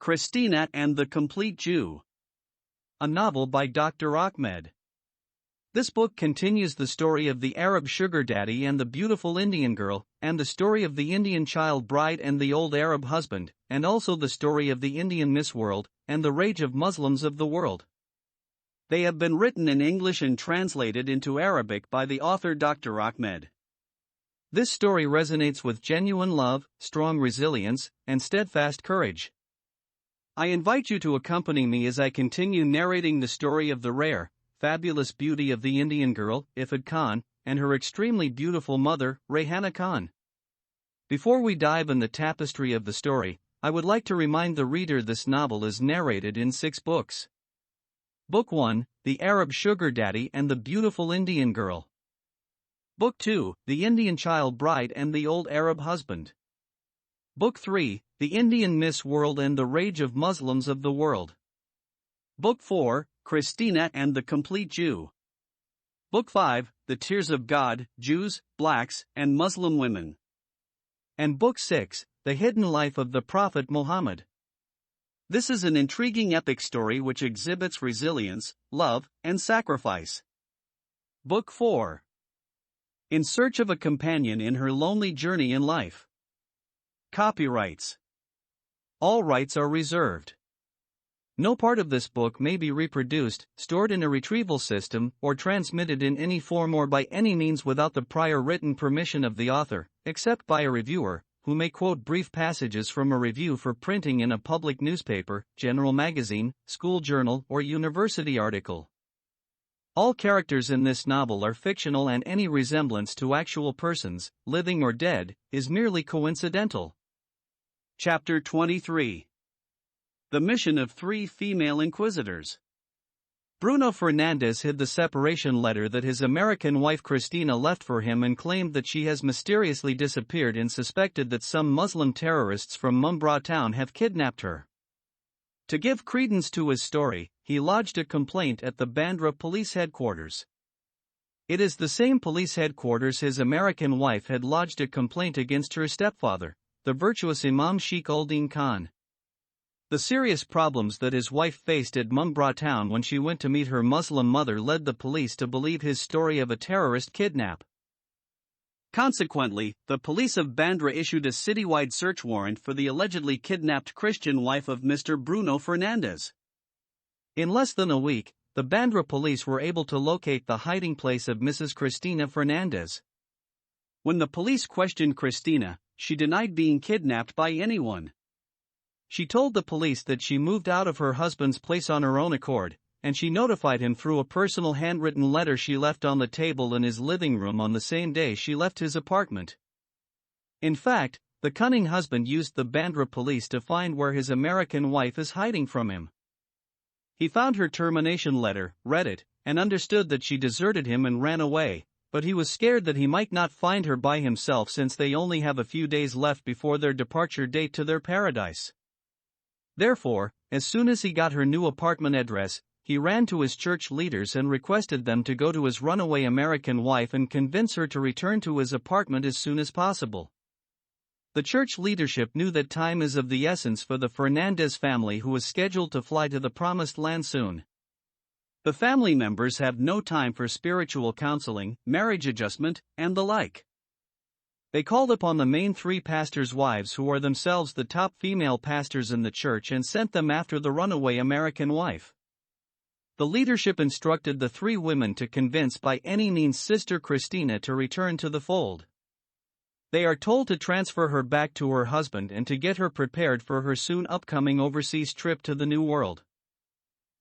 Christina and the Complete Jew. A novel by Dr. Ahmed. This book continues the story of the Arab sugar daddy and the beautiful Indian girl, and the story of the Indian child bride and the old Arab husband, and also the story of the Indian Miss World, and the rage of Muslims of the world. They have been written in English and translated into Arabic by the author Dr. Ahmed. This story resonates with genuine love, strong resilience, and steadfast courage. I invite you to accompany me as I continue narrating the story of the rare, fabulous beauty of the Indian girl, Ifad Khan, and her extremely beautiful mother, Rehana Khan. Before we dive in the tapestry of the story, I would like to remind the reader this novel is narrated in 6 books. Book 1, The Arab Sugar Daddy and the Beautiful Indian Girl. Book 2, The Indian Child Bride and the Old Arab Husband. Book 3, The Indian Miss World and the Rage of Muslims of the World. Book 4, Christina and the Complete Jew. Book 5, The Tears of God, Jews, Blacks, and Muslim Women. And Book 6, The Hidden Life of the Prophet Muhammad. This is an intriguing epic story which exhibits resilience, love, and sacrifice. Book 4. In Search of a Companion in Her Lonely Journey in Life. Copyrights. All rights are reserved. No part of this book may be reproduced, stored in a retrieval system, or transmitted in any form or by any means without the prior written permission of the author, except by a reviewer, who may quote brief passages from a review for printing in a public newspaper, general magazine, school journal, or university article. All characters in this novel are fictional and any resemblance to actual persons, living or dead, is merely coincidental. Chapter 23. The Mission of 3 Female Inquisitors. Bruno Fernandez hid the separation letter that his American wife Christina left for him and claimed that she has mysteriously disappeared and suspected that some Muslim terrorists from Mumbai town have kidnapped her. To give credence to his story, he lodged a complaint at the Bandra police headquarters. It is the same police headquarters his American wife had lodged a complaint against her stepfather, the virtuous Imam Sheikh Uldin Khan. The serious problems that his wife faced at Mumbai town when she went to meet her Muslim mother led the police to believe his story of a terrorist kidnap. Consequently, the police of Bandra issued a citywide search warrant for the allegedly kidnapped Christian wife of Mr. Bruno Fernandez. In less than a week, the Bandra police were able to locate the hiding place of Mrs. Christina Fernandez. When the police questioned Christina, she denied being kidnapped by anyone. She told the police that she moved out of her husband's place on her own accord, and she notified him through a personal handwritten letter she left on the table in his living room on the same day she left his apartment. In fact, the cunning husband used the Bandra police to find where his American wife is hiding from him. He found her termination letter, read it, and understood that she deserted him and ran away, but he was scared that he might not find her by himself since they only have a few days left before their departure date to their paradise. Therefore, as soon as he got her new apartment address, he ran to his church leaders and requested them to go to his runaway American wife and convince her to return to his apartment as soon as possible. The church leadership knew that time is of the essence for the Fernandez family, who is scheduled to fly to the promised land soon. The family members have no time for spiritual counseling, marriage adjustment, and the like. They called upon the main 3 pastors' wives, who are themselves the top female pastors in the church, and sent them after the runaway American wife. The leadership instructed the 3 women to convince by any means Sister Christina to return to the fold. They are told to transfer her back to her husband and to get her prepared for her soon upcoming overseas trip to the New World.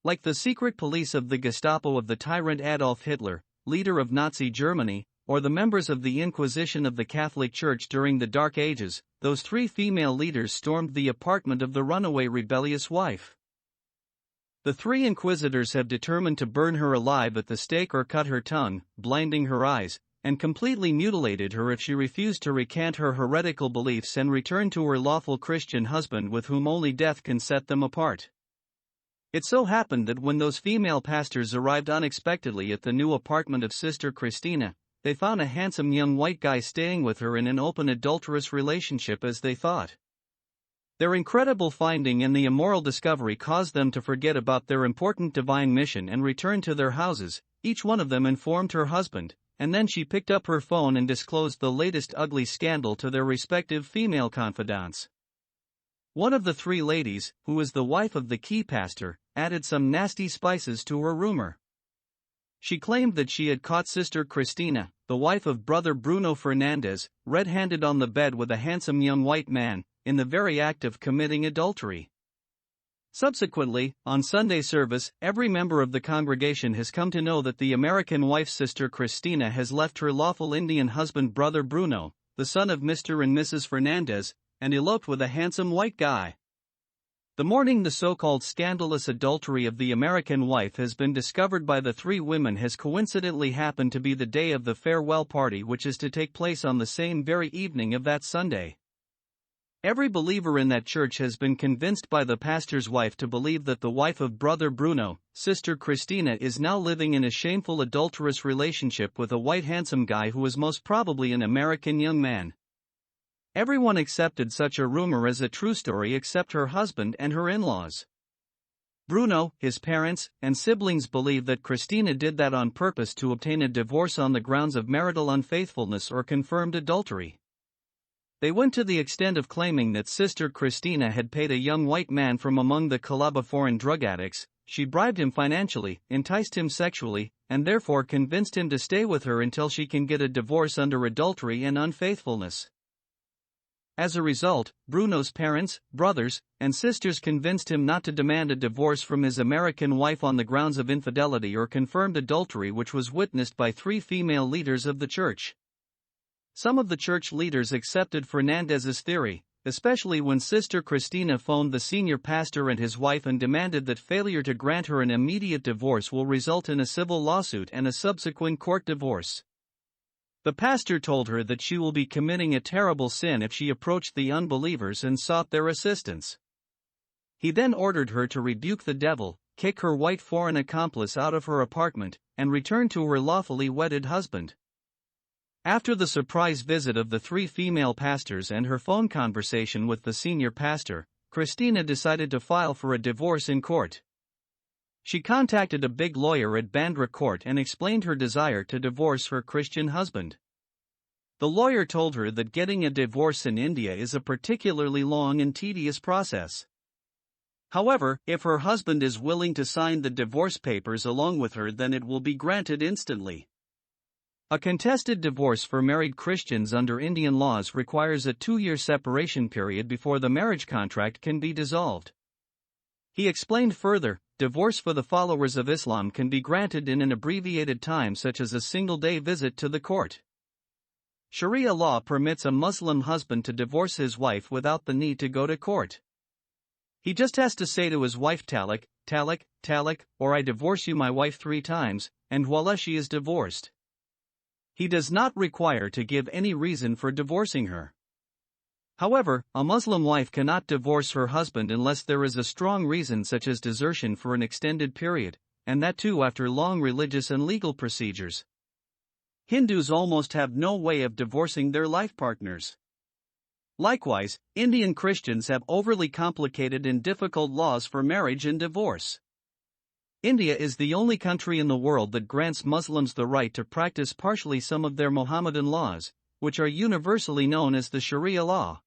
Like the secret police of the Gestapo of the tyrant Adolf Hitler, leader of Nazi Germany, or the members of the Inquisition of the Catholic Church during the Dark Ages, those 3 female leaders stormed the apartment of the runaway rebellious wife. The 3 inquisitors have determined to burn her alive at the stake or cut her tongue, blinding her eyes, and completely mutilated her if she refused to recant her heretical beliefs and return to her lawful Christian husband, with whom only death can set them apart. It so happened that when those female pastors arrived unexpectedly at the new apartment of Sister Christina, they found a handsome young white guy staying with her in an open adulterous relationship, as they thought. Their incredible finding and the immoral discovery caused them to forget about their important divine mission and return to their houses. Each one of them informed her husband, and then she picked up her phone and disclosed the latest ugly scandal to their respective female confidants. One of the three ladies, who is the wife of the key pastor, added some nasty spices to her rumor. She claimed that she had caught Sister Christina, the wife of Brother Bruno Fernandez, red-handed on the bed with a handsome young white man, in the very act of committing adultery. Subsequently, on Sunday service, every member of the congregation has come to know that the American wife Sister Christina has left her lawful Indian husband Brother Bruno, the son of Mr. and Mrs. Fernandez, and eloped with a handsome white guy. The morning the so-called scandalous adultery of the American wife has been discovered by the three women has coincidentally happened to be the day of the farewell party, which is to take place on the same very evening of that Sunday. Every believer in that church has been convinced by the pastor's wife to believe that the wife of Brother Bruno, Sister Christina, is now living in a shameful adulterous relationship with a white handsome guy who is most probably an American young man. Everyone accepted such a rumor as a true story except her husband and her in-laws. Bruno, his parents, and siblings believe that Christina did that on purpose to obtain a divorce on the grounds of marital unfaithfulness or confirmed adultery. They went to the extent of claiming that Sister Christina had paid a young white man from among the Calaba foreign drug addicts. She bribed him financially, enticed him sexually, and therefore convinced him to stay with her until she can get a divorce under adultery and unfaithfulness. As a result, Bruno's parents, brothers, and sisters convinced him not to demand a divorce from his American wife on the grounds of infidelity or confirmed adultery, which was witnessed by three female leaders of the church. Some of the church leaders accepted Fernandez's theory, especially when Sister Christina phoned the senior pastor and his wife and demanded that failure to grant her an immediate divorce will result in a civil lawsuit and a subsequent court divorce. The pastor told her that she will be committing a terrible sin if she approached the unbelievers and sought their assistance. He then ordered her to rebuke the devil, kick her white foreign accomplice out of her apartment, and return to her lawfully wedded husband. After the surprise visit of the three female pastors and her phone conversation with the senior pastor, Christina decided to file for a divorce in court. She contacted a big lawyer at Bandra Court and explained her desire to divorce her Christian husband. The lawyer told her that getting a divorce in India is a particularly long and tedious process. However, if her husband is willing to sign the divorce papers along with her, then it will be granted instantly. A contested divorce for married Christians under Indian laws requires a 2-year separation period before the marriage contract can be dissolved. He explained further, divorce for the followers of Islam can be granted in an abbreviated time, such as a single-day visit to the court. Sharia law permits a Muslim husband to divorce his wife without the need to go to court. He just has to say to his wife talak, talak, talak, or I divorce you my wife 3 times, and voila, she is divorced. He does not require to give any reason for divorcing her. However, a Muslim wife cannot divorce her husband unless there is a strong reason such as desertion for an extended period, and that too after long religious and legal procedures. Hindus almost have no way of divorcing their life partners. Likewise, Indian Christians have overly complicated and difficult laws for marriage and divorce. India is the only country in the world that grants Muslims the right to practice partially some of their Mohammedan laws, which are universally known as the Sharia law.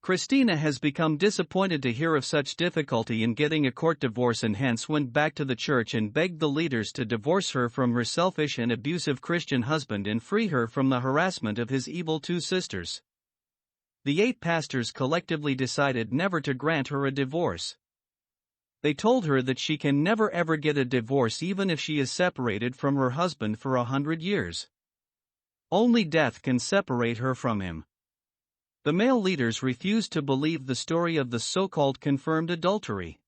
Christina has become disappointed to hear of such difficulty in getting a court divorce and hence went back to the church and begged the leaders to divorce her from her selfish and abusive Christian husband and free her from the harassment of his evil 2 sisters. The 8 pastors collectively decided never to grant her a divorce. They told her that she can never ever get a divorce even if she is separated from her husband for 100 years. Only death can separate her from him. The male leaders refused to believe the story of the so-called confirmed adultery.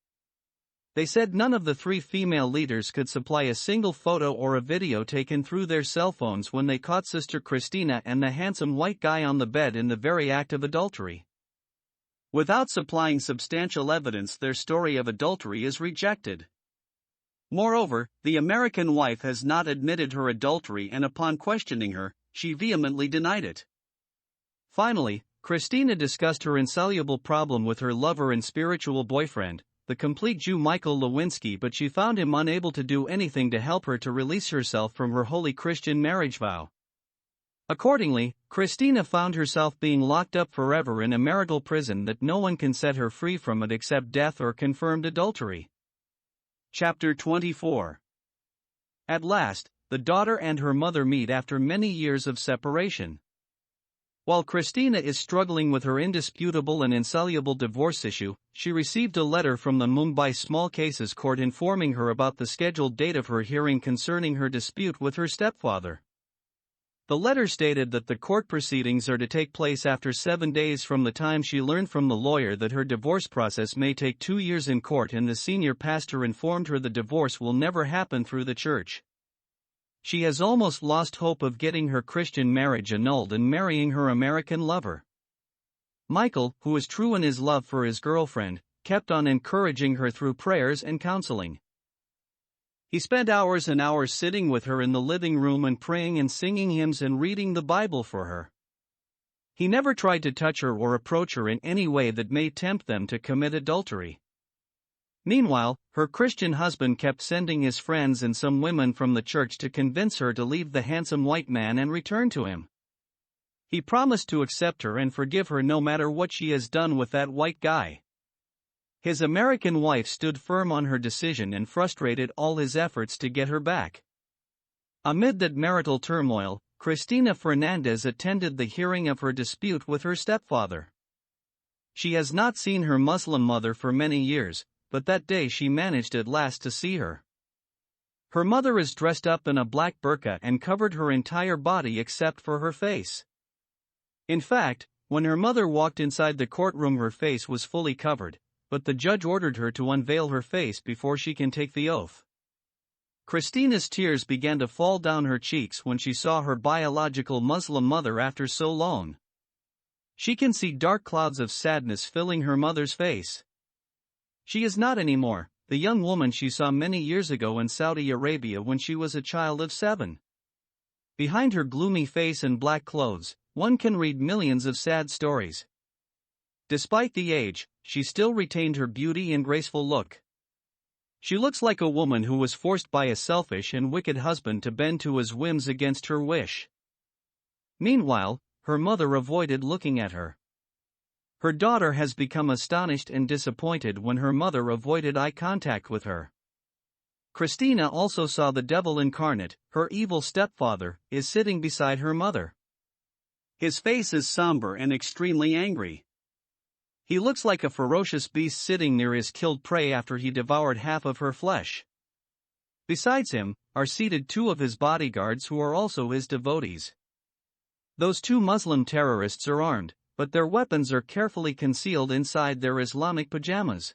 They said none of the 3 female leaders could supply a single photo or a video taken through their cell phones when they caught Sister Christina and the handsome white guy on the bed in the very act of adultery. Without supplying substantial evidence, their story of adultery is rejected. Moreover, the American wife has not admitted her adultery, and upon questioning her, she vehemently denied it. Finally, Christina discussed her insoluble problem with her lover and spiritual boyfriend, the complete Jew Michael Lewinsky, but she found him unable to do anything to help her to release herself from her holy Christian marriage vow. Accordingly, Christina found herself being locked up forever in a marital prison that no one can set her free from it except death or confirmed adultery. Chapter 24. At last, the daughter and her mother meet after many years of separation. While Christina is struggling with her indisputable and insoluble divorce issue, she received a letter from the Mumbai Small Cases Court informing her about the scheduled date of her hearing concerning her dispute with her stepfather. The letter stated that the court proceedings are to take place after 7 days from the time she learned from the lawyer that her divorce process may take 2 years in court, and the senior pastor informed her the divorce will never happen through the church. She has almost lost hope of getting her Christian marriage annulled and marrying her American lover. Michael, who is true in his love for his girlfriend, kept on encouraging her through prayers and counseling. He spent hours and hours sitting with her in the living room and praying and singing hymns and reading the Bible for her. He never tried to touch her or approach her in any way that may tempt them to commit adultery. Meanwhile, her Christian husband kept sending his friends and some women from the church to convince her to leave the handsome white man and return to him. He promised to accept her and forgive her no matter what she has done with that white guy. His American wife stood firm on her decision and frustrated all his efforts to get her back. Amid that marital turmoil, Christina Fernandez attended the hearing of her dispute with her stepfather. She has not seen her Muslim mother for many years, but that day she managed at last to see her. Her mother is dressed up in a black burqa and covered her entire body except for her face. In fact, when her mother walked inside the courtroom, her face was fully covered, but the judge ordered her to unveil her face before she can take the oath. Christina's tears began to fall down her cheeks when she saw her biological Muslim mother after so long. She can see dark clouds of sadness filling her mother's face. She is not anymore the young woman she saw many years ago in Saudi Arabia when she was a child of 7. Behind her gloomy face and black clothes, one can read millions of sad stories. Despite the age, she still retained her beauty and graceful look. She looks like a woman who was forced by a selfish and wicked husband to bend to his whims against her wish. Meanwhile, her mother avoided looking at her. Her daughter has become astonished and disappointed when her mother avoided eye contact with her. Christina also saw the devil incarnate, her evil stepfather, is sitting beside her mother. His face is somber and extremely angry. He looks like a ferocious beast sitting near his killed prey after he devoured half of her flesh. Besides him, are seated 2 of his bodyguards who are also his devotees. Those 2 Muslim terrorists are armed, but their weapons are carefully concealed inside their Islamic pajamas.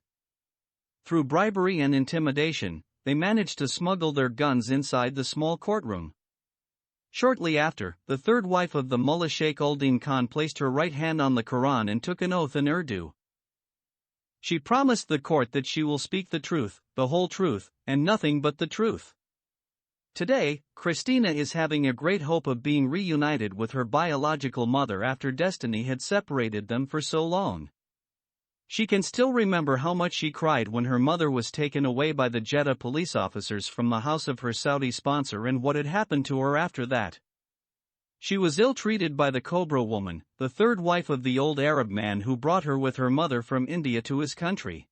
Through bribery and intimidation, they managed to smuggle their guns inside the small courtroom. Shortly after, the third wife of the Mullah Sheikh Uldin Khan placed her right hand on the Quran and took an oath in Urdu. She promised the court that she will speak the truth, the whole truth, and nothing but the truth. Today, Christina is having a great hope of being reunited with her biological mother after destiny had separated them for so long. She can still remember how much she cried when her mother was taken away by the Jeddah police officers from the house of her Saudi sponsor and what had happened to her after that. She was ill-treated by the Cobra woman, the third wife of the old Arab man who brought her with her mother from India to his country.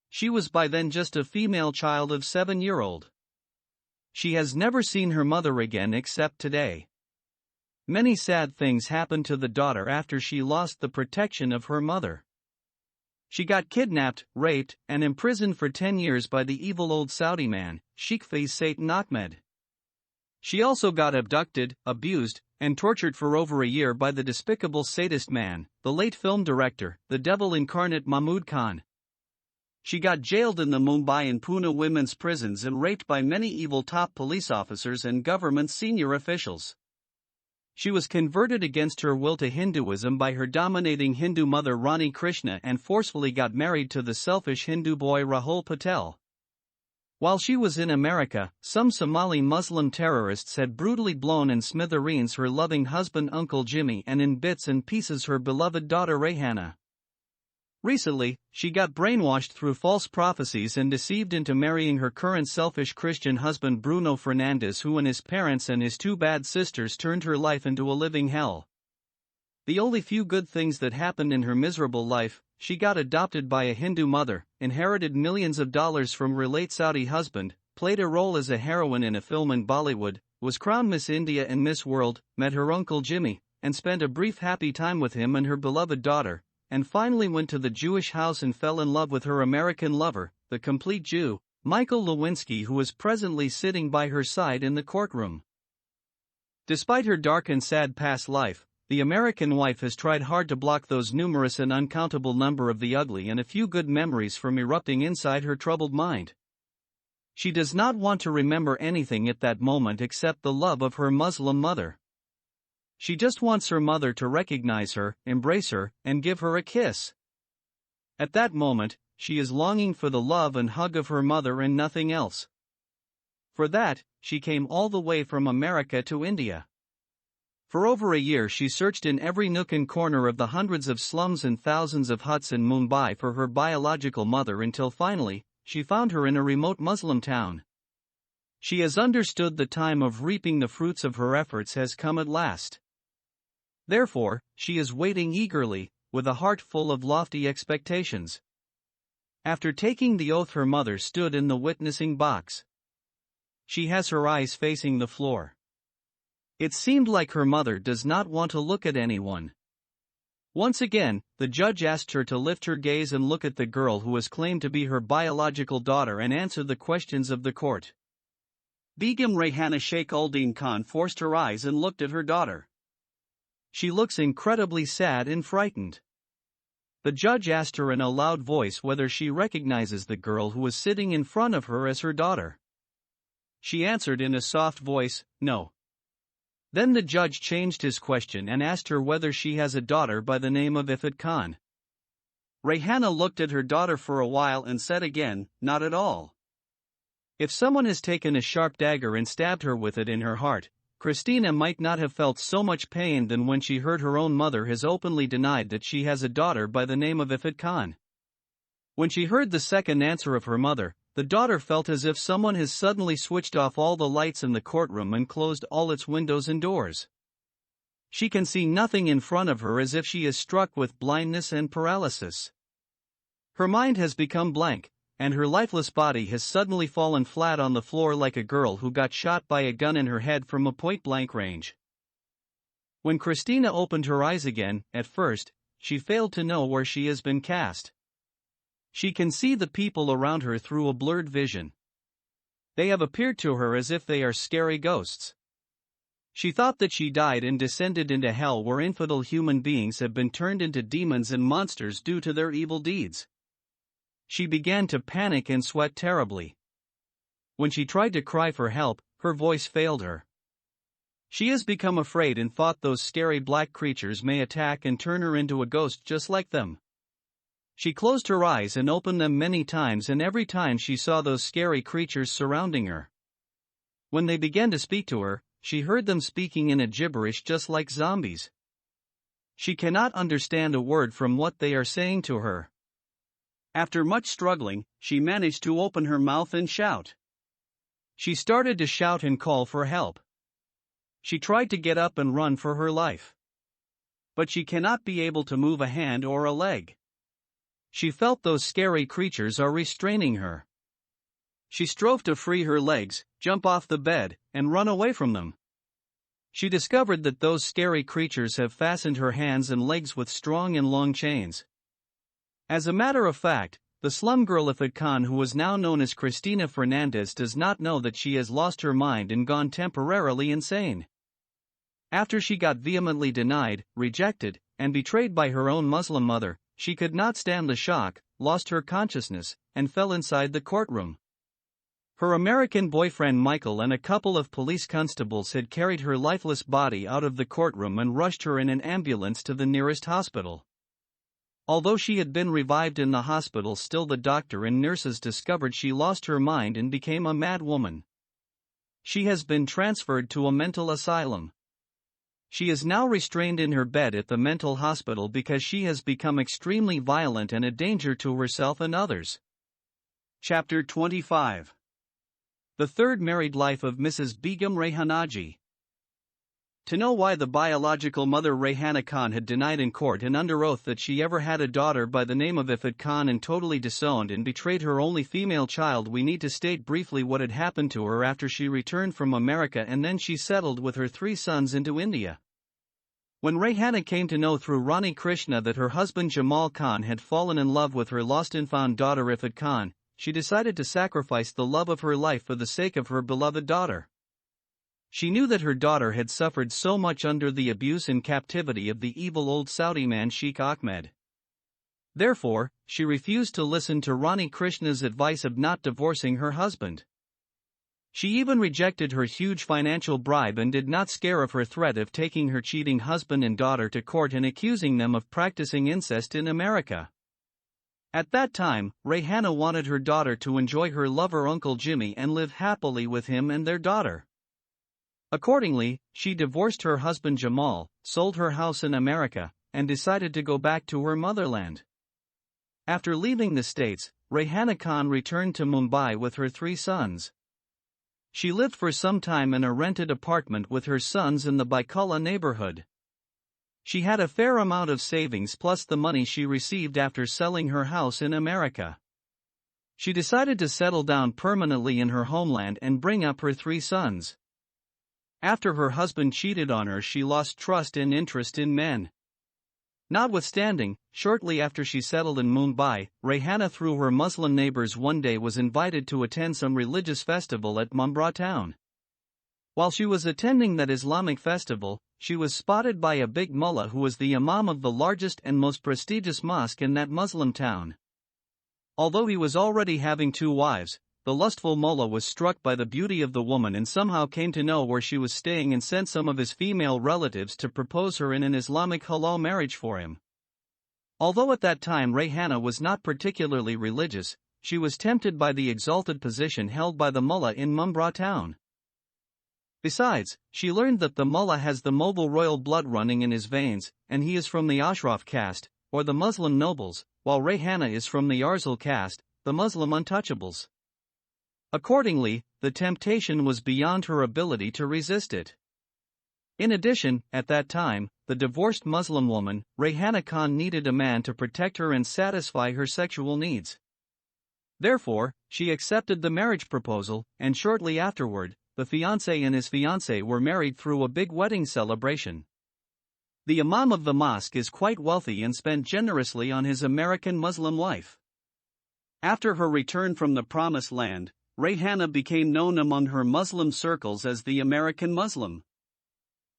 She was by then just a female child of 7-year-old. She has never seen her mother again except today. Many sad things happened to the daughter after she lost the protection of her mother. She got kidnapped, raped, and imprisoned for 10 years by the evil old Saudi man, Sheikh Faiz Satan Ahmed. She also got abducted, abused, and tortured for over a year by the despicable sadist man, the late film director, the devil incarnate Mahmood Khan. She got jailed in the Mumbai and Pune women's prisons and raped by many evil top police officers and government senior officials. She was converted against her will to Hinduism by her dominating Hindu mother Rani Krishna and forcefully got married to the selfish Hindu boy Rahul Patel. While she was in America, some Somali Muslim terrorists had brutally blown in smithereens her loving husband Uncle Jimmy and in bits and pieces her beloved daughter Rayhana. Recently, she got brainwashed through false prophecies and deceived into marrying her current selfish Christian husband Bruno Fernandez, who and his parents and his two bad sisters turned her life into a living hell. The only few good things that happened in her miserable life: she got adopted by a Hindu mother, inherited millions of dollars from her late Saudi husband, played a role as a heroine in a film in Bollywood, was crowned Miss India and Miss World, met her Uncle Jimmy, and spent a brief happy time with him and her beloved daughter, and finally went to the Jewish house and fell in love with her American lover, the complete Jew, Michael Lewinsky, who is presently sitting by her side in the courtroom. Despite her dark and sad past life, the American wife has tried hard to block those numerous and uncountable number of the ugly and a few good memories from erupting inside her troubled mind. She does not want to remember anything at that moment except the love of her Muslim mother. She just wants her mother to recognize her, embrace her, and give her a kiss. At that moment, she is longing for the love and hug of her mother and nothing else. For that, she came all the way from America to India. For over a year she searched in every nook and corner of the hundreds of slums and thousands of huts in Mumbai for her biological mother until finally, she found her in a remote Muslim town. She has understood the time of reaping the fruits of her efforts has come at last. Therefore, she is waiting eagerly, with a heart full of lofty expectations. After taking the oath, her mother stood in the witnessing box. She has her eyes facing the floor. It seemed like her mother does not want to look at anyone. Once again, the judge asked her to lift her gaze and look at the girl who was claimed to be her biological daughter and answer the questions of the court. Begum Rayhana Sheikh Uldeen Khan forced her eyes and looked at her daughter. She looks incredibly sad and frightened. The judge asked her in a loud voice whether she recognizes the girl who was sitting in front of her as her daughter. She answered in a soft voice, "No." Then the judge changed his question and asked her whether she has a daughter by the name of Ifat Khan. Rayhana looked at her daughter for a while and said again, "Not at all." If someone has taken a sharp dagger and stabbed her with it in her heart, Christina might not have felt so much pain than when she heard her own mother has openly denied that she has a daughter by the name of Ifat Khan. When she heard the second answer of her mother, the daughter felt as if someone has suddenly switched off all the lights in the courtroom and closed all its windows and doors. She can see nothing in front of her, as if she is struck with blindness and paralysis. Her mind has become blank, and her lifeless body has suddenly fallen flat on the floor like a girl who got shot by a gun in her head from a point-blank range. When Christina opened her eyes again, at first, she failed to know where she has been cast. She can see the people around her through a blurred vision. They have appeared to her as if they are scary ghosts. She thought that she died and descended into hell, where infidel human beings have been turned into demons and monsters due to their evil deeds. She began to panic and sweat terribly. When she tried to cry for help, her voice failed her. She has become afraid and thought those scary black creatures may attack and turn her into a ghost just like them. She closed her eyes and opened them many times, and every time she saw those scary creatures surrounding her. When they began to speak to her, she heard them speaking in a gibberish just like zombies. She cannot understand a word from what they are saying to her. After much struggling, she managed to open her mouth and shout. She started to shout and call for help. She tried to get up and run for her life. But she cannot be able to move a hand or a leg. She felt those scary creatures are restraining her. She strove to free her legs, jump off the bed, and run away from them. She discovered that those scary creatures have fastened her hands and legs with strong and long chains. As a matter of fact, the slum girl Ifat Khan, who is now known as Christina Fernandez, does not know that she has lost her mind and gone temporarily insane. After she got vehemently denied, rejected, and betrayed by her own Muslim mother, she could not stand the shock, lost her consciousness, and fell inside the courtroom. Her American boyfriend Michael and a couple of police constables had carried her lifeless body out of the courtroom and rushed her in an ambulance to the nearest hospital. Although she had been revived in the hospital, still the doctor and nurses discovered she lost her mind and became a mad woman. She has been transferred to a mental asylum. She is now restrained in her bed at the mental hospital because she has become extremely violent and a danger to herself and others. Chapter 25. The Third Married Life of Mrs. Begum Rehanaji. To know why the biological mother Rehana Khan had denied in court and under oath that she ever had a daughter by the name of Ifat Khan and totally disowned and betrayed her only female child, we need to state briefly what had happened to her after she returned from America and then she settled with her 3 sons into India. When Rehana came to know through Rani Krishna that her husband Jamal Khan had fallen in love with her lost and found daughter Ifat Khan, she decided to sacrifice the love of her life for the sake of her beloved daughter. She knew that her daughter had suffered so much under the abuse and captivity of the evil old Saudi man Sheikh Ahmed. Therefore, she refused to listen to Rani Krishna's advice of not divorcing her husband. She even rejected her huge financial bribe and did not scare of her threat of taking her cheating husband and daughter to court and accusing them of practicing incest in America. At that time, Rehana wanted her daughter to enjoy her lover Uncle Jimmy and live happily with him and their daughter. Accordingly, she divorced her husband Jamal, sold her house in America, and decided to go back to her motherland. After leaving the States, Rehana Khan returned to Mumbai with her 3 sons. She lived for some time in a rented apartment with her sons in the Baikala neighborhood. She had a fair amount of savings plus the money she received after selling her house in America. She decided to settle down permanently in her homeland and bring up her 3 sons. After her husband cheated on her, she lost trust and interest in men. Notwithstanding, shortly after she settled in Mumbai, Rehana through her Muslim neighbors one day was invited to attend some religious festival at Mumbai town. While she was attending that Islamic festival, she was spotted by a big mullah who was the imam of the largest and most prestigious mosque in that Muslim town. Although he was already having 2 wives, the lustful mullah was struck by the beauty of the woman and somehow came to know where she was staying and sent some of his female relatives to propose her in an Islamic halal marriage for him. Although at that time Rehana was not particularly religious, she was tempted by the exalted position held by the mullah in Mumbai town. Besides, she learned that the mullah has the Mughal royal blood running in his veins, and he is from the Ashraf caste, or the Muslim nobles, while Rehana is from the Arzal caste, the Muslim untouchables. Accordingly, the temptation was beyond her ability to resist it. In addition, at that time, the divorced Muslim woman, Rehana Khan, needed a man to protect her and satisfy her sexual needs. Therefore, she accepted the marriage proposal, and shortly afterward, the fiancé and his fiancée were married through a big wedding celebration. The imam of the mosque is quite wealthy and spent generously on his American Muslim wife. After her return from the Promised Land, Rehana became known among her Muslim circles as the American Muslim.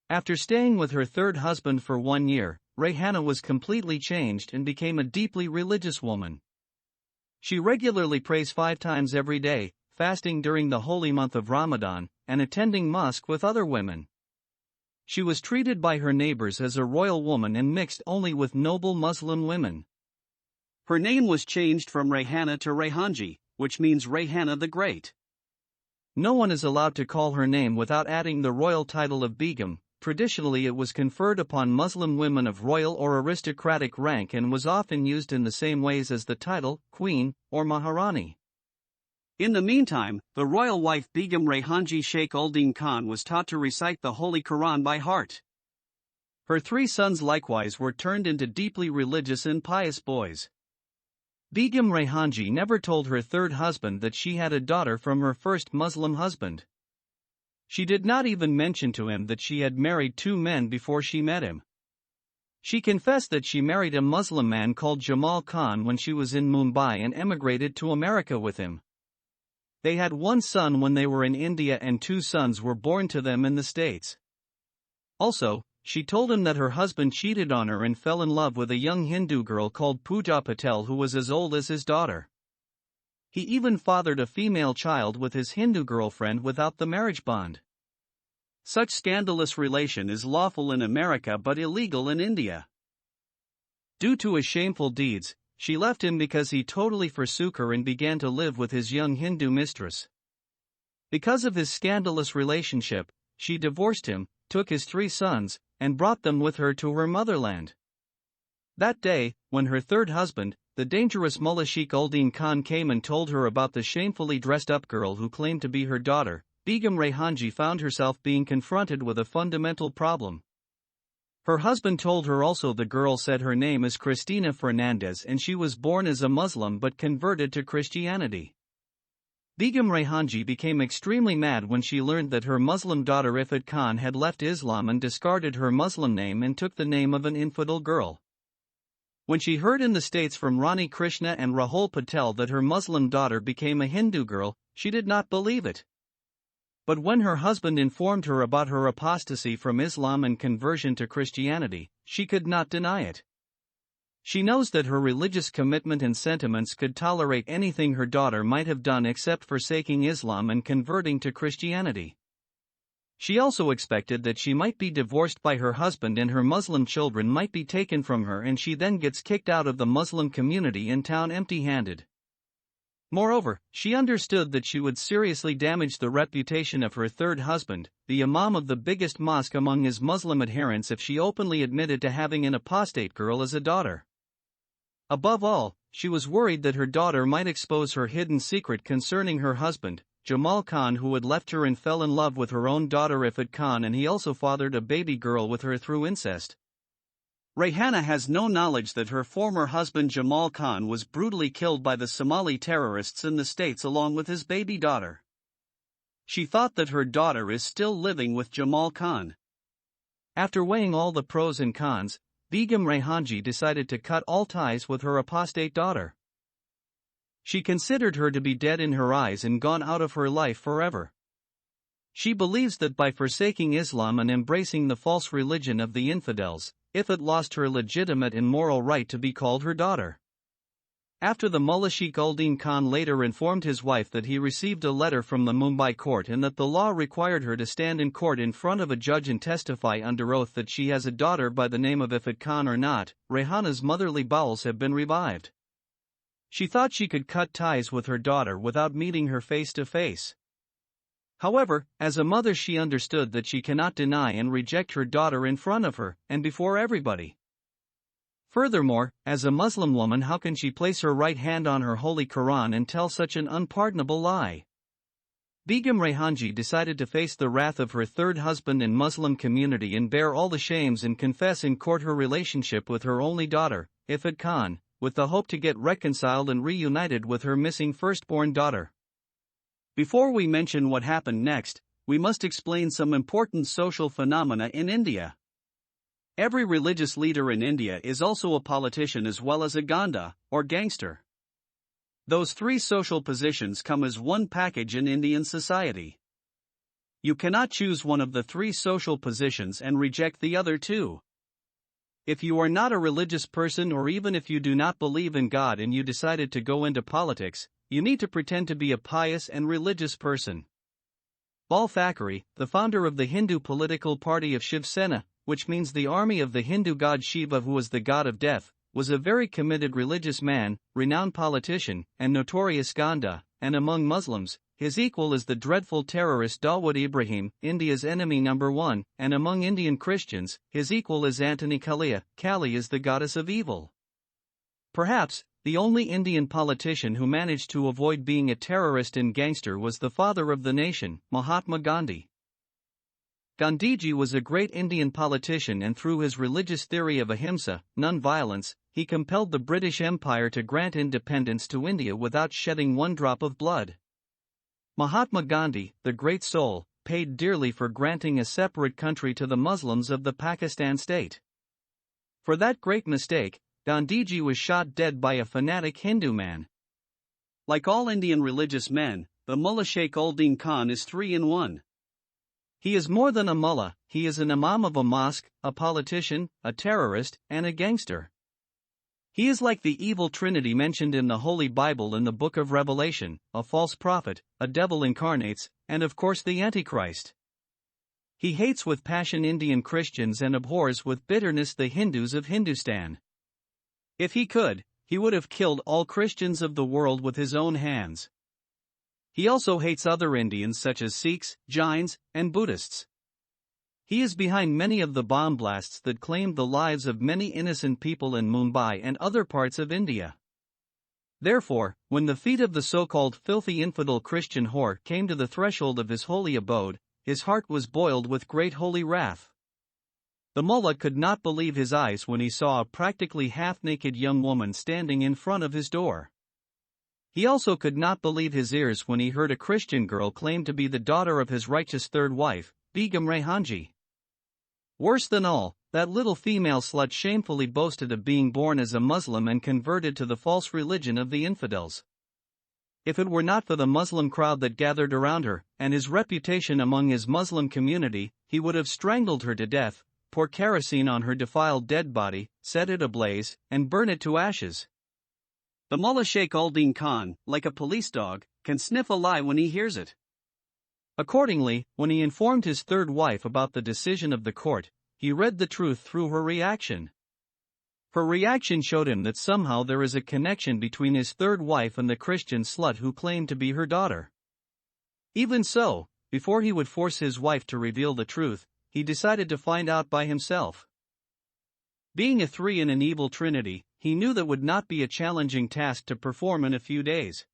After staying with her 3rd husband for 1 year, Rehana was completely changed and became a deeply religious woman. She regularly prays 5 times every day, fasting during the holy month of Ramadan, and attending mosque with other women. She was treated by her neighbors as a royal woman and mixed only with noble Muslim women. Her name was changed from Rehana to Rehanji, which means Rehana the Great. No one is allowed to call her name without adding the royal title of Begum. Traditionally it was conferred upon Muslim women of royal or aristocratic rank and was often used in the same ways as the title, Queen, or Maharani. In the meantime, the royal wife Begum Rehanji Sheikh Uldin Khan was taught to recite the Holy Quran by heart. Her 3 sons likewise were turned into deeply religious and pious boys. Begum Rehanji never told her 3rd husband that she had a daughter from her first Muslim husband. She did not even mention to him that she had married 2 men before she met him. She confessed that she married a Muslim man called Jamal Khan when she was in Mumbai and emigrated to America with him. They had 1 son when they were in India and 2 sons were born to them in the States. Also, she told him that her husband cheated on her and fell in love with a young Hindu girl called Pooja Patel who was as old as his daughter. He even fathered a female child with his Hindu girlfriend without the marriage bond. Such scandalous relation is lawful in America but illegal in India. Due to his shameful deeds, she left him because he totally forsook her and began to live with his young Hindu mistress. Because of his scandalous relationship, she divorced him, took his 3 sons, and brought them with her to her motherland. That day, when her third husband, the dangerous Mullah Sheikh Uddin Khan, came and told her about the shamefully dressed-up girl who claimed to be her daughter, Begum Raihanji found herself being confronted with a fundamental problem. Her husband told her also the girl said her name is Christina Fernandez and she was born as a Muslim but converted to Christianity. Begum Raihanji became extremely mad when she learned that her Muslim daughter Ifat Khan had left Islam and discarded her Muslim name and took the name of an infidel girl. When she heard in the States from Rani Krishna and Rahul Patel that her Muslim daughter became a Hindu girl, she did not believe it. But when her husband informed her about her apostasy from Islam and conversion to Christianity, she could not deny it. She knows that her religious commitment and sentiments could tolerate anything her daughter might have done except forsaking Islam and converting to Christianity. She also expected that she might be divorced by her husband and her Muslim children might be taken from her and she then gets kicked out of the Muslim community in town empty-handed. Moreover, she understood that she would seriously damage the reputation of her third husband, the imam of the biggest mosque among his Muslim adherents, if she openly admitted to having an apostate girl as a daughter. Above all, she was worried that her daughter might expose her hidden secret concerning her husband, Jamal Khan, who had left her and fell in love with her own daughter Ifat Khan, and he also fathered a baby girl with her through incest. Rayhana has no knowledge that her former husband Jamal Khan was brutally killed by the Somali terrorists in the States along with his baby daughter. She thought that her daughter is still living with Jamal Khan. After weighing all the pros and cons, Begum Raihanji decided to cut all ties with her apostate daughter. She considered her to be dead in her eyes and gone out of her life forever. She believes that by forsaking Islam and embracing the false religion of the infidels, Ifat lost her legitimate and moral right to be called her daughter. After the Mullah Sheikh Uddin Khan later informed his wife that he received a letter from the Mumbai court and that the law required her to stand in court in front of a judge and testify under oath that she has a daughter by the name of Ifat Khan or not, Rayhana's motherly bowels have been revived. She thought she could cut ties with her daughter without meeting her face to face. However, as a mother she understood that she cannot deny and reject her daughter in front of her, and before everybody. Furthermore, as a Muslim woman, how can she place her right hand on her holy Quran and tell such an unpardonable lie? Begum Raihanji decided to face the wrath of her third husband and Muslim community and bear all the shames and confess in court her relationship with her only daughter, Ifat Khan, with the hope to get reconciled and reunited with her missing firstborn daughter. Before we mention what happened next, we must explain some important social phenomena in India. Every religious leader in India is also a politician as well as a ganda, or gangster. Those 3 social positions come as one package in Indian society. You cannot choose one of the 3 social positions and reject the other 2. If you are not a religious person, or even if you do not believe in God and you decided to go into politics, you need to pretend to be a pious and religious person. Bal Thackeray, the founder of the Hindu political party of Shiv Sena, which means the army of the Hindu god Shiva, who was the god of death, was a very committed religious man, renowned politician, and notorious ganda, and among Muslims, his equal is the dreadful terrorist Dawood Ibrahim, India's enemy number 1, and among Indian Christians, his equal is Antony Kalia. Kali is the goddess of evil. Perhaps, the only Indian politician who managed to avoid being a terrorist and gangster was the father of the nation, Mahatma Gandhi. Gandhiji was a great Indian politician, and through his religious theory of ahimsa, non-violence, he compelled the British Empire to grant independence to India without shedding one drop of blood. Mahatma Gandhi, the great soul, paid dearly for granting a separate country to the Muslims of the Pakistan state. For that great mistake, Gandhiji was shot dead by a fanatic Hindu man. Like all Indian religious men, the Mullah Sheikh Uddin Khan is 3 in 1. He is more than a mullah, he is an imam of a mosque, a politician, a terrorist, and a gangster. He is like the evil trinity mentioned in the Holy Bible in the book of Revelation, a false prophet, a devil incarnates, and of course the Antichrist. He hates with passion Indian Christians and abhors with bitterness the Hindus of Hindustan. If he could, he would have killed all Christians of the world with his own hands. He also hates other Indians such as Sikhs, Jains, and Buddhists. He is behind many of the bomb blasts that claimed the lives of many innocent people in Mumbai and other parts of India. Therefore, when the feet of the so-called filthy infidel Christian whore came to the threshold of his holy abode, his heart was boiled with great holy wrath. The mullah could not believe his eyes when he saw a practically half-naked young woman standing in front of his door. He also could not believe his ears when he heard a Christian girl claim to be the daughter of his righteous third wife, Begum Rehanji. Worse than all, that little female slut shamefully boasted of being born as a Muslim and converted to the false religion of the infidels. If it were not for the Muslim crowd that gathered around her, and his reputation among his Muslim community, he would have strangled her to death, pour kerosene on her defiled dead body, set it ablaze, and burn it to ashes. The Mullah Sheikh Uddin Khan, like a police dog, can sniff a lie when he hears it. Accordingly, when he informed his third wife about the decision of the court, he read the truth through her reaction. Her reaction showed him that somehow there is a connection between his third wife and the Christian slut who claimed to be her daughter. Even so, before he would force his wife to reveal the truth, he decided to find out by himself. Being a three in an evil trinity, he knew that would not be a challenging task to perform in a few days.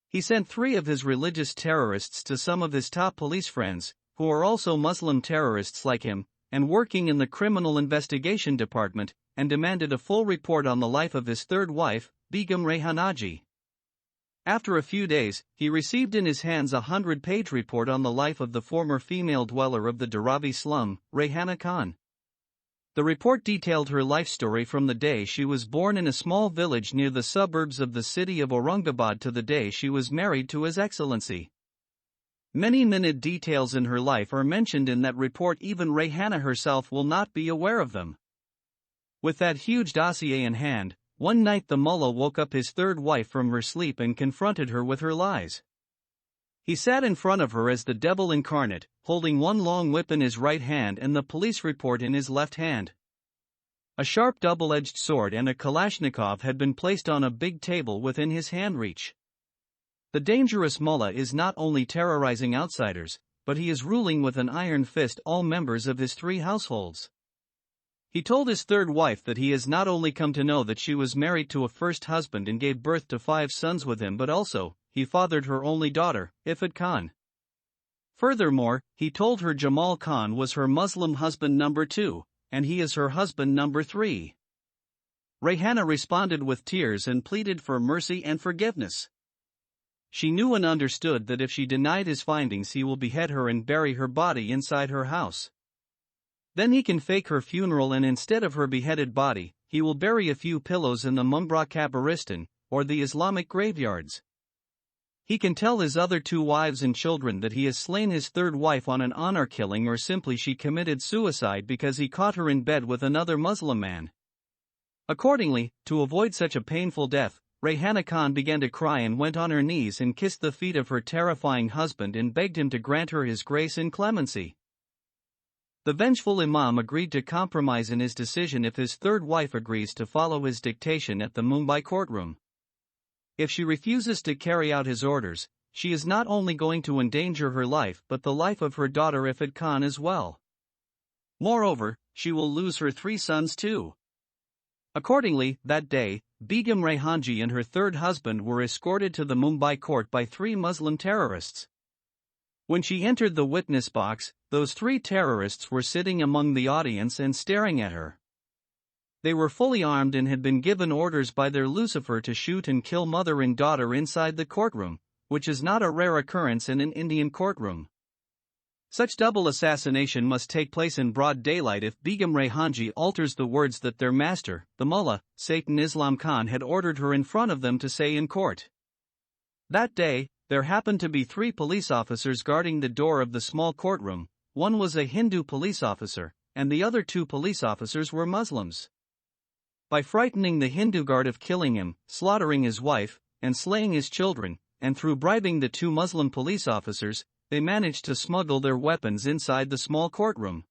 He sent 3 of his religious terrorists to some of his top police friends, who are also Muslim terrorists like him, and working in the Criminal Investigation Department, and demanded a full report on the life of his third wife, Begum Rehanaji. After a few days, he received in his hands a 100-page report on the life of the former female dweller of the Dharavi slum, Rehana Khan. The report detailed her life story from the day she was born in a small village near the suburbs of the city of Aurangabad to the day she was married to His Excellency. Many minute details in her life are mentioned in that report. Even Rehana herself will not be aware of them. With that huge dossier in hand, one night the mullah woke up his third wife from her sleep and confronted her with her lies. He sat in front of her as the devil incarnate, holding one long whip in his right hand and the police report in his left hand. A sharp double-edged sword and a Kalashnikov had been placed on a big table within his hand reach. The dangerous mullah is not only terrorizing outsiders, but he is ruling with an iron fist all members of his 3 households. He told his third wife that he has not only come to know that she was married to a first husband and gave birth to 5 sons with him, but also, he fathered her only daughter, Ifat Khan. Furthermore, he told her Jamal Khan was her Muslim husband number 2, and he is her husband number 3. Rehana responded with tears and pleaded for mercy and forgiveness. She knew and understood that if she denied his findings, he will behead her and bury her body inside her house. Then he can fake her funeral, and instead of her beheaded body, he will bury a few pillows in the Mumbra Kabristan, or the Islamic graveyards. He can tell his other 2 wives and children that he has slain his third wife on an honor killing, or simply she committed suicide because he caught her in bed with another Muslim man. Accordingly, to avoid such a painful death, Rehana Khan began to cry and went on her knees and kissed the feet of her terrifying husband and begged him to grant her his grace and clemency. The vengeful Imam agreed to compromise in his decision if his third wife agrees to follow his dictation at the Mumbai courtroom. If she refuses to carry out his orders, she is not only going to endanger her life but the life of her daughter Ifat Khan as well. Moreover, she will lose her 3 sons too. Accordingly, that day, Begum Rehanji and her third husband were escorted to the Mumbai court by 3 Muslim terrorists. When she entered the witness box, those 3 terrorists were sitting among the audience and staring at her. They were fully armed and had been given orders by their Lucifer to shoot and kill mother and daughter inside the courtroom, which is not a rare occurrence in an Indian courtroom. Such double assassination must take place in broad daylight if Begum Rehanji alters the words that their master, the mullah, Satan Islam Khan, had ordered her in front of them to say in court. That day, there happened to be 3 police officers guarding the door of the small courtroom. One was a Hindu police officer, and the other 2 police officers were Muslims. By frightening the Hindu guard of killing him, slaughtering his wife, and slaying his children, and through bribing the 2 Muslim police officers, they managed to smuggle their weapons inside the small courtroom.